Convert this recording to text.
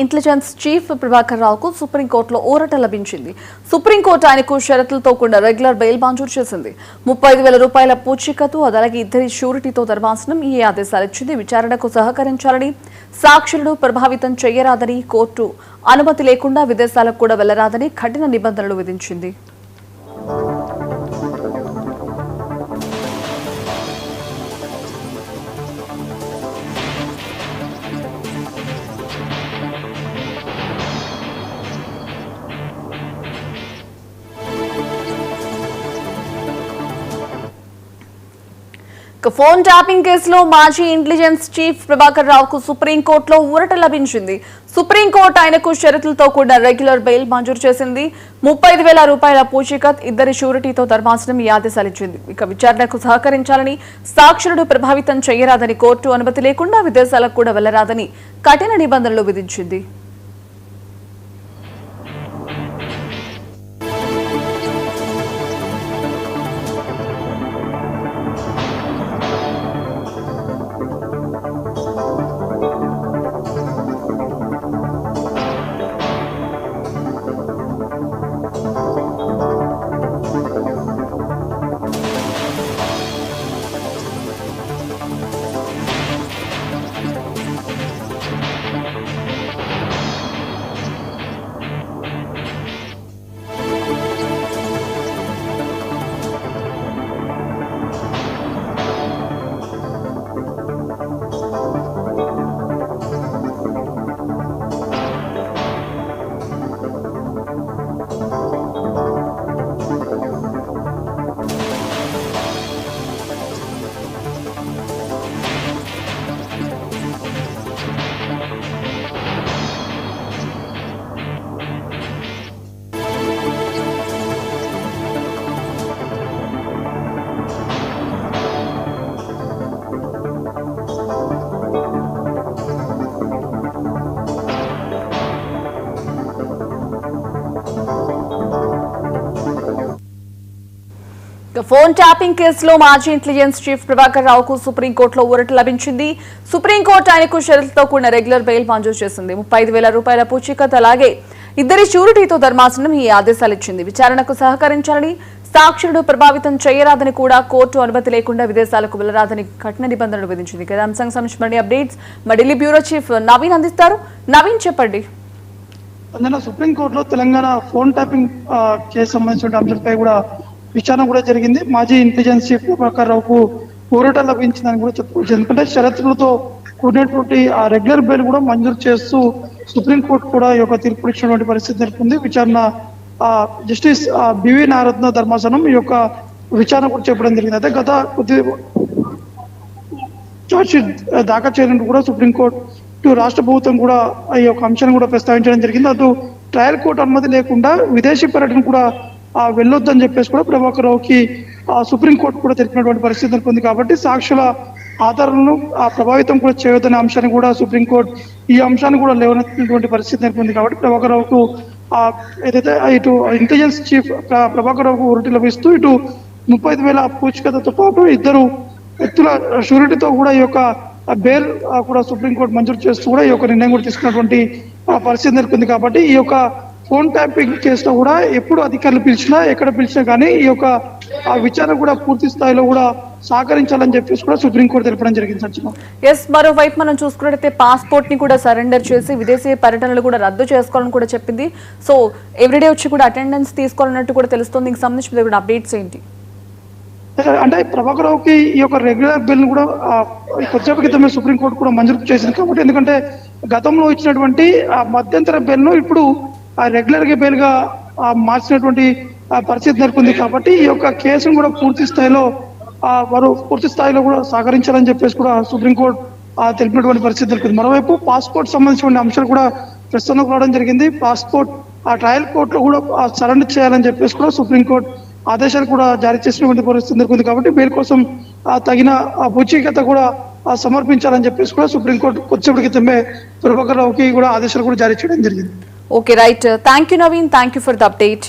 Intelligence chief Prabhakar రావుకు సుప్రీంకోర్టులో ఊరట లభించింది. సుప్రీంకోర్టు ఆయనకు షరతులతో కూడిన రెగ్యులర్ బెయిల్ మంజూరు చేసింది. 35,000 రూపాయల పూచీకత్తు, అలాగే ఇద్దరి షూరిటీతో ధర్మాసనం ఈ ఆదేశాలిచ్చింది. విచారణకు సహకరించాలని, సాక్షులను ప్రభావితం చేయరాదని, కోర్టు అనుమతి లేకుండా విదేశాలకు కూడా వెళ్లరాదని కఠిన నిబంధనలు విధించింది. ఫోన్ ట్యాపింగ్ కేసులో మాజీ ఇంటెలిజెన్స్ చీఫ్ ప్రభాకర్ రావుకు సుప్రీంకోర్టులో ఊరట లభించింది. సుప్రీంకోర్టు ఆయనకు షరతులతో కూడిన రెగ్యులర్ బెయిల్ మంజూరు చేసింది. 35,000 రూపాయల పూచీకత్, ఇద్దరి షూరిటీతో ధర్మాసనం ఈ ఆదేశాలిచ్చింది. ఇక విచారణకు సహకరించాలని, సాక్షులను ప్రభావితం చేయరాదని, కోర్టు అనుమతి లేకుండా విదేశాలకు కూడా వెళ్లరాదని కఠిన నిబంధనలు విధించింది. ఫోన్ ట్యాపింగ్ కేసులో మాజీ ఇంటెలిజెన్స్ చీఫ్ ప్రభాకర్ రావుకు సుప్రీంకోర్టులో ఊరట లభించింది. సుప్రీంకోర్టు ఆయనకు షరతులతో కూడిన రెగ్యులర్ బెయిల్ మంజూరు చేసింది. 35,000 రూపాయల పూచీకత్తు, అలాగే ఇద్దరి షూరిటీతో ధర్మాసనం ఈ ఆదేశాలిచ్చింది. విచారణకు సహకరించాలని, సాక్షులను ప్రభావితం చేయరాదని, కూడా కోర్టు అనుమతి లేకుండా విదేశాలకు వెళ్లరాదని కఠిన నిబంధనలు విధించింది. ఇదే అంశానికి సంబంధించిన అప్డేట్స్ మా ఢిల్లీ బ్యూరో చీఫ్ నవీన్ అందిస్తారు. నవీన్, చెప్పండి. సుప్రీంకోర్టులో తెలంగాణ ఫోన్ ట్యాపింగ్ కేసు సంబంధించిన అంశంపై కూడా విచారణ కూడా జరిగింది. మాజీ ఇంటెలిజెన్స్ చీఫ్ ప్రభాకర్ రావుకు ఊరట లభించిందని కూడా చెప్పుకోవచ్చు. ఎందుకంటే షరతులతో కూడినటువంటి ఆ రెగ్యులర్ బెయిల్ కూడా మంజూరు చేస్తూ సుప్రీంకోర్టు కూడా ఈ యొక్క తీర్పు ఇచ్చినటువంటి పరిస్థితి నెలకొంది. విచారణ జస్టిస్ బివి నారత్న ధర్మాసనం ఈ యొక్క విచారణ కూడా చెప్పడం జరిగింది. అయితే గత కొద్ది చార్జ్షీట్ దాఖలు చేయడానికి కూడా సుప్రీంకోర్టు రాష్ట్ర ప్రభుత్వం కూడా ఈ యొక్క అంశాన్ని కూడా ప్రస్తావించడం జరిగింది. అటు ట్రయల్ కోర్టు అనుమతి లేకుండా విదేశీ పర్యటన కూడా వెళ్ళొద్దని చెప్పేసి కూడా ప్రభాకర్ రావుకి సుప్రీంకోర్టు కూడా తెలిపినటువంటి పరిస్థితి నెలకొంది. కాబట్టి సాక్షుల ఆధారాలను ప్రభావితం కూడా చేయొద్దనే అంశాన్ని కూడా సుప్రీంకోర్టు ఈ అంశాన్ని కూడా లేవనెత్తినటువంటి పరిస్థితి నెలకొంది. కాబట్టి ప్రభాకర్ రావుకు ఏదైతే ఇటు ఇంటెలిజెన్స్ చీఫ్ ప్రభాకర్ రావుకు ఊరట లభిస్తూ ఇటు 35,000 పూచీకత్తుతో పాటు ఇద్దరు వ్యక్తుల షూరిటీతో కూడా ఈ యొక్క బెయిల్ కూడా సుప్రీంకోర్టు మంజూరు చేస్తూ కూడా ఈ యొక్క నిర్ణయం కూడా తీసుకున్నటువంటి పరిస్థితి నెలకొంది. కాబట్టి ఈ యొక్క ఫోన్ ట్యాపింగ్ కేసులో కూడా ఎప్పుడు అధికారులు పిలిచినా, ఎక్కడ పిలిచినా కానీ ఈ యొక్క విచారణ కూడా పూర్తి స్థాయిలో కూడా సహకరించాలని చెప్పేసి కూడా సుప్రీంకోర్టు తెలపడం జరిగింది. మరోవైపు మనం చూసుకున్నట్లయితే పాస్పోర్ట్ ని కూడా సరెండర్ చేసి విదేశీ పర్యటనలు కూడా రద్దు చేసుకోవాలని కూడా చెప్పింది. సో ఎవ్రీడే వచ్చి కూడా అటెండెన్స్ తీసుకోవాలన్నట్టు కూడా తెలుస్తుంది. దీనికి సంబంధించిన అప్డేట్స్ ఏంటి? అంటే ప్రభాకర్ రావుకి ఈ యొక్క రెగ్యులర్ బిల్ కూడా కొద్దిసేపు క్రితమే సుప్రీంకోర్టు కూడా మంజూరు చేసింది. కాబట్టి ఎందుకంటే గతంలో ఇచ్చినటువంటి మధ్యంతర బెయిల్ ను ఇప్పుడు రెగ్యులర్ గా బెయిల్ గా మార్చినటువంటి పరిస్థితి నెలకొంది. కాబట్టి ఈ యొక్క కేసును కూడా పూర్తి స్థాయిలో కూడా సహకరించాలని చెప్పేసి కూడా సుప్రీంకోర్టు తెలిపినటువంటి పరిస్థితి నెలకొంది. మరోవైపు పాస్పోర్ట్ సంబంధించిన అంశాలు కూడా ప్రస్తుతం రావడం జరిగింది. పాస్పోర్ట్ ట్రయల్ కోర్టులో కూడా సరెండర్ చేయాలని చెప్పేసి కూడా సుప్రీంకోర్టు ఆదేశాలు కూడా జారీ చేసినటువంటి పరిస్థితి నెలకొంది. కాబట్టి బెయిల్ కోసం తగిన పూచీకత్తు కూడా సమర్పించాలని చెప్పేసి కూడా సుప్రీంకోర్టు కొద్దిసేపటి క్రితమే ప్రభాకర్ రావుకి కూడా ఆదేశాలు కూడా జారీ చేయడం జరిగింది. Okay, right. Thank you, Naveen. Thank you for the update.